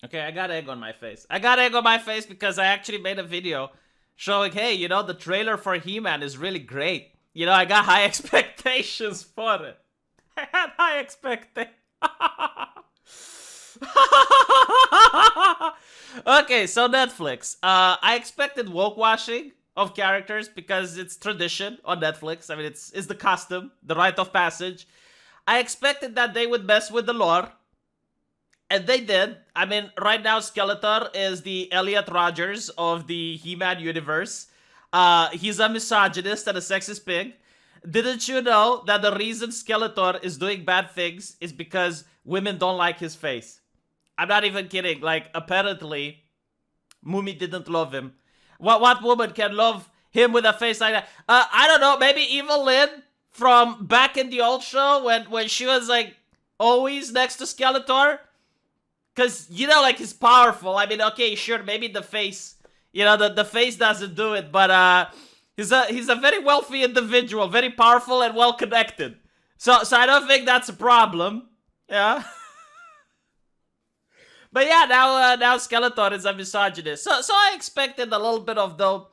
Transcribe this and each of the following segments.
Okay, I got egg on my face. I got egg on my face because I actually made a video showing, hey, the trailer for He-Man is really great. I got high expectations for it. I had high expectations. Okay, so Netflix. I expected woke washing of characters because it's tradition on Netflix. I mean, it's the custom, the rite of passage. I expected that they would mess with the lore. And they did. I mean, right now, Skeletor is the Elliot Rogers of the He-Man universe. He's a misogynist and a sexist pig. Didn't you know that the reason Skeletor is doing bad things is because women don't like his face? I'm not even kidding. Like, apparently, Mumi didn't love him. What woman can love him with a face like that? I don't know. Maybe Evil Lynn from back in the old show when she was, like, always next to Skeletor. Because, like, he's powerful. I mean, okay, sure, maybe the face, the face doesn't do it, but he's a very wealthy individual, very powerful and well-connected. So I don't think that's a problem. Yeah. But yeah, now Skeletor is a misogynist. So I expected a little bit of though.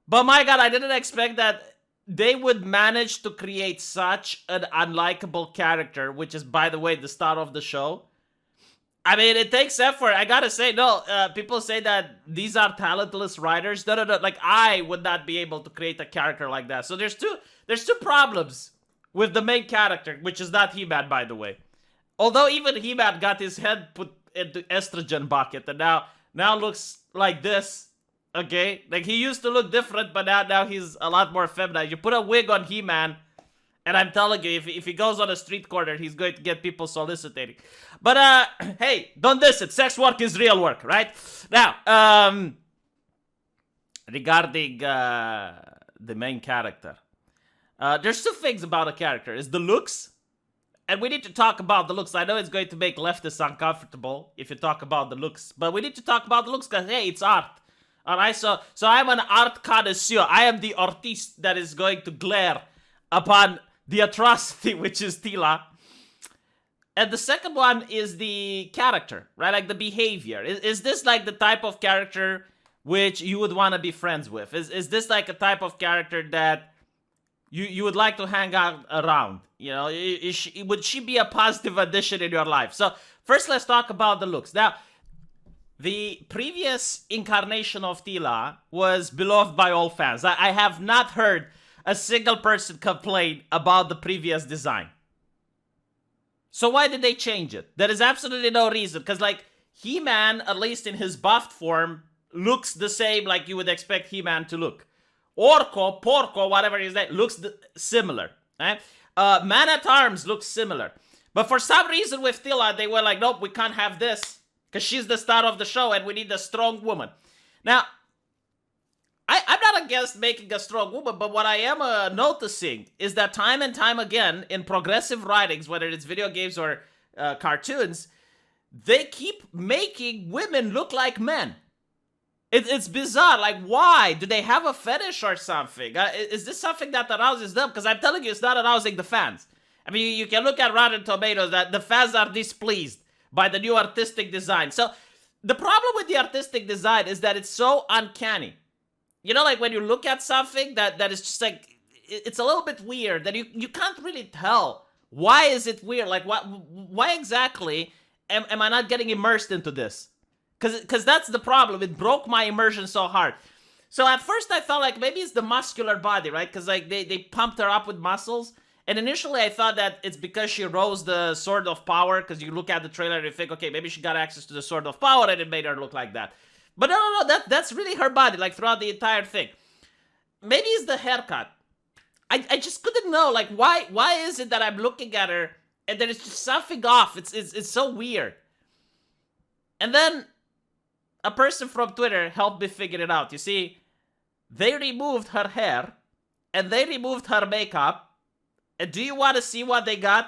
But my god, I didn't expect that they would manage to create such an unlikable character, which is, by the way, the star of the show. I mean, it takes effort. I gotta say, no, people say that these are talentless writers. No. Like, I would not be able to create a character like that. So there's two problems with the main character, which is not He-Man, by the way. Although even He-Man got his head put into estrogen bucket and now looks like this. Okay? Like, he used to look different, but now he's a lot more feminine. You put a wig on He-Man, and I'm telling you, if he goes on a street corner, he's going to get people soliciting. But, hey, don't diss it. Sex work is real work, right? Now, regarding the main character. There's two things about a character. Is the looks. And we need to talk about the looks. I know it's going to make leftists uncomfortable if you talk about the looks. But we need to talk about the looks because, hey, it's art. Alright, so I'm an art connoisseur. I am the artiste that is going to glare upon the atrocity, which is Teela. And the second one is the character, right? Like the behavior. Is this like the type of character which you would want to be friends with? Is this like a type of character that you would like to hang out around? Would she be a positive addition in your life? So first, let's talk about the looks. Now, the previous incarnation of Teela was beloved by all fans. I have not heard a single person complain about the previous design. So why did they change it? There is absolutely no reason. Because, like, He-Man, at least in his buffed form, looks the same like you would expect He-Man to look. Orko, Porco, whatever his name, looks similar. Right? Man-at-Arms looks similar. But for some reason with Teela, they were like, nope, we can't have this. Because she's the star of the show and we need a strong woman. Now, I'm not against making a strong woman, but what I am noticing is that time and time again in progressive writings, whether it's video games or cartoons, they keep making women look like men. It's bizarre. Like, why? Do they have a fetish or something? Is this something that arouses them? Because I'm telling you, it's not arousing the fans. I mean, you can look at Rotten Tomatoes that the fans are displeased by the new artistic design. So the problem with the artistic design is that it's so uncanny. Like when you look at something that is just like, it's a little bit weird, that you can't really tell. Why is it weird? Like, why exactly am I not getting immersed into this? Because that's the problem. It broke my immersion so hard. So at first I thought like maybe it's the muscular body, right? Because like they pumped her up with muscles. And initially I thought that it's because she rose the Sword of Power. Because you look at the trailer and you think, okay, maybe she got access to the Sword of Power and it made her look like that. But no, that's really her body, like throughout the entire thing. Maybe it's the haircut. I just couldn't know, like, why is it that I'm looking at her and there is just something off? It's so weird. And then a person from Twitter helped me figure it out. You see, they removed her hair and they removed her makeup. And do you want to see what they got?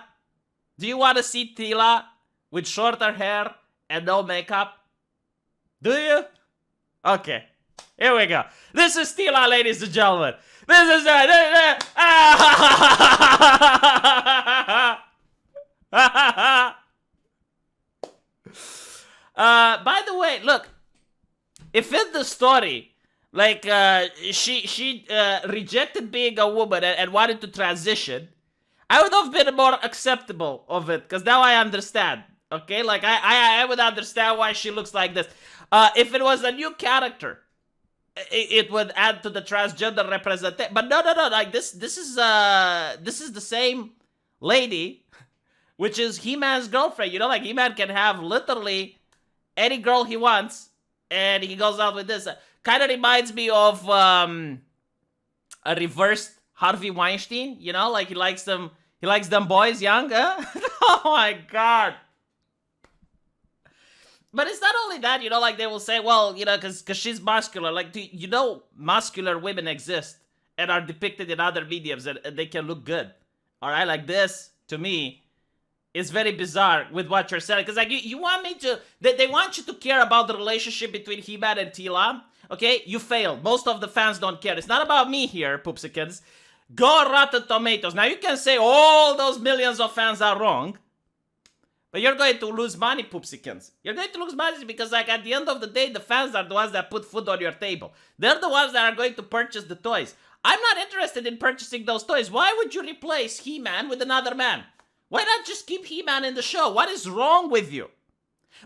Do you want to see Teela with shorter hair and no makeup? Do you? Okay, here we go. This is Teela, ladies and gentlemen. This is By the way, look, if in the story, like, she rejected being a woman and wanted to transition, I would have been more acceptable of it, because now I understand. Okay, like I would understand why she looks like this. If it was a new character, it would add to the transgender representation. But no, like this is the same lady, which is He-Man's girlfriend. You know, like He-Man can have literally any girl he wants, and he goes out with this. Kind of reminds me of a reversed Harvey Weinstein. You know, like he likes them boys young. Huh? Oh my god. But it's not only that, you know, like they will say, well, you know, because she's muscular. Like, you know, muscular women exist and are depicted in other mediums, and they can look good. All right, like this, to me, is very bizarre with what you're saying. Because, like, you want me to... They want you to care about the relationship between He-Man and Teela. Okay? You failed. Most of the fans don't care. It's not about me here, Poopsikins. Go Rotten Tomatoes. Now, you can say all those millions of fans are wrong. But you're going to lose money, Poopsikins. You're going to lose money because, like, at the end of the day, the fans are the ones that put food on your table. They're the ones that are going to purchase the toys. I'm not interested in purchasing those toys. Why would you replace He-Man with another man? Why not just keep He-Man in the show? What is wrong with you?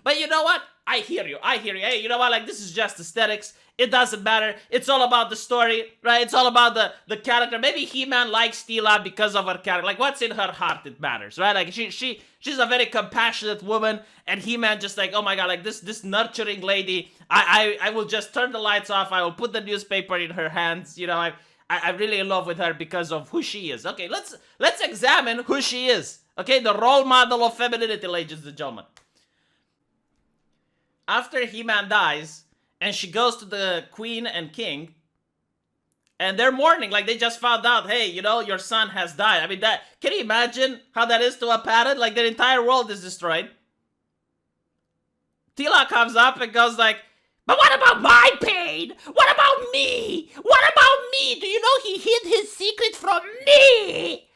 But you know what? I hear you. Hey, you know what? Like, this is just aesthetics. It doesn't matter. It's all about the story, right? It's all about the character. Maybe He-Man likes Teela because of her character. Like, what's in her heart, it matters, right? Like, she's a very compassionate woman, and He-Man just like, oh my god, like this nurturing lady. I will just turn the lights off. I will put the newspaper in her hands. You know, I'm really in love with her because of who she is. Okay, let's examine who she is. Okay, the role model of femininity, ladies and gentlemen. After He-Man dies, and she goes to the Queen and King, and they're mourning, like they just found out, hey, you know, your son has died. I mean, can you imagine how that is to a parent? Like, their entire world is destroyed. Teela comes up and goes like, but what about my pain? What about me? What about me? Do you know he hid his secret from me?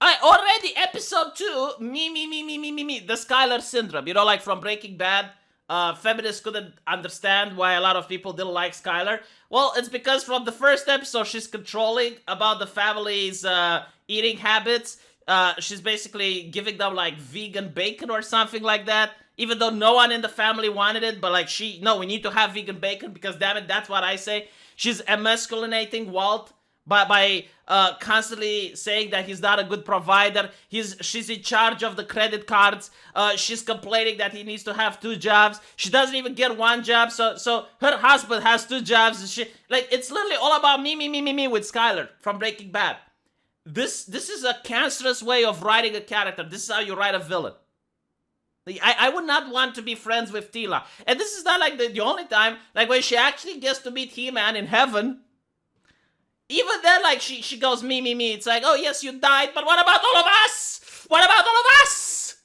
Already episode 2, me, the Skylar syndrome. You know, like from Breaking Bad, feminists couldn't understand why a lot of people didn't like Skylar. Well, it's because from the first episode, she's controlling about the family's eating habits. She's basically giving them like vegan bacon or something like that. Even though no one in the family wanted it, but like no, we need to have vegan bacon because damn it, that's what I say. She's emasculating Walt by constantly saying that he's not a good provider. She's in charge of the credit cards. She's complaining that he needs to have 2 jobs. She doesn't even get 1 job, so her husband has 2 jobs. It's literally all about me with Skylar from Breaking Bad. This is a cancerous way of writing a character. This is how you write a villain. I would not want to be friends with Teela. And this is not like the only time, like when she actually gets to meet He-Man in heaven. Even then, like, she goes, me. It's like, oh, yes, you died, but what about all of us? What about all of us?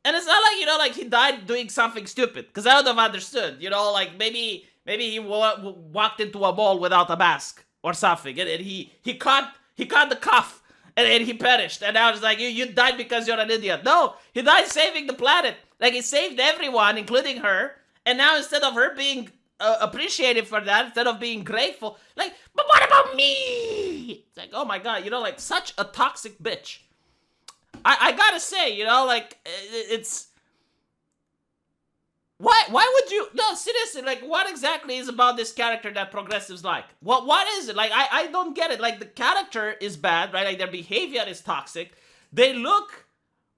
And it's not like, you know, like, he died doing something stupid. Because I would have understood, you know, like, maybe he walked into a mall without a mask or something. And he caught the cuff. And he perished. And now it's like, you died because you're an idiot. No, he died saving the planet. Like, he saved everyone, including her. And now instead of her being appreciated for that, instead of being grateful, like, but what about me? It's like, oh my god, you know, like, such a toxic bitch. I gotta say, you know, like, it's... Why would you... No, seriously, like, what exactly is about this character that progressives like? What is it? Like, I don't get it. Like, the character is bad, right? Like, their behavior is toxic. They look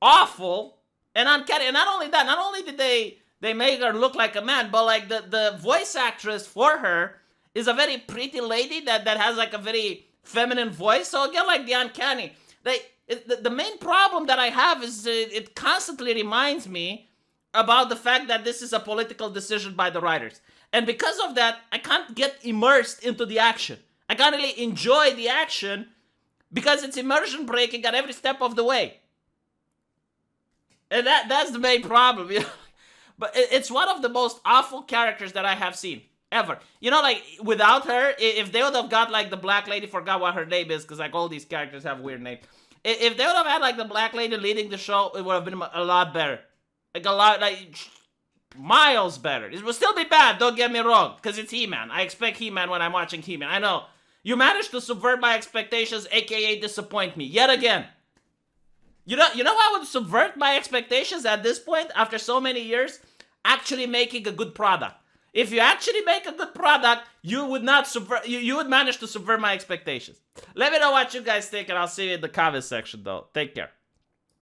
awful and uncanny. And not only that, not only did they make her look like a man, but, like, the voice actress for her is a very pretty lady that has, like, a very feminine voice. So, again, like, the uncanny. The main problem that I have is it constantly reminds me about the fact that this is a political decision by the writers. And because of that, I can't get immersed into the action. I can't really enjoy the action because it's immersion breaking at every step of the way. And that's the main problem, you know? But it's one of the most awful characters that I have seen, ever. You know, like, without her, if they would have got, like, the black lady, forgot what her name is, because, like, all these characters have weird names. If they would have had like the black lady leading the show, it would have been a lot better. Like a lot, like miles better. It will still be bad, don't get me wrong, because it's He-Man. I expect He-Man when I'm watching He-Man. I know. You managed to subvert my expectations, aka disappoint me, yet again. You know how I would subvert my expectations at this point, after so many years? Actually making a good product. If you actually make a good product, you would not subvert, you would manage to subvert my expectations. Let me know what you guys think, and I'll see you in the comment section, though. Take care.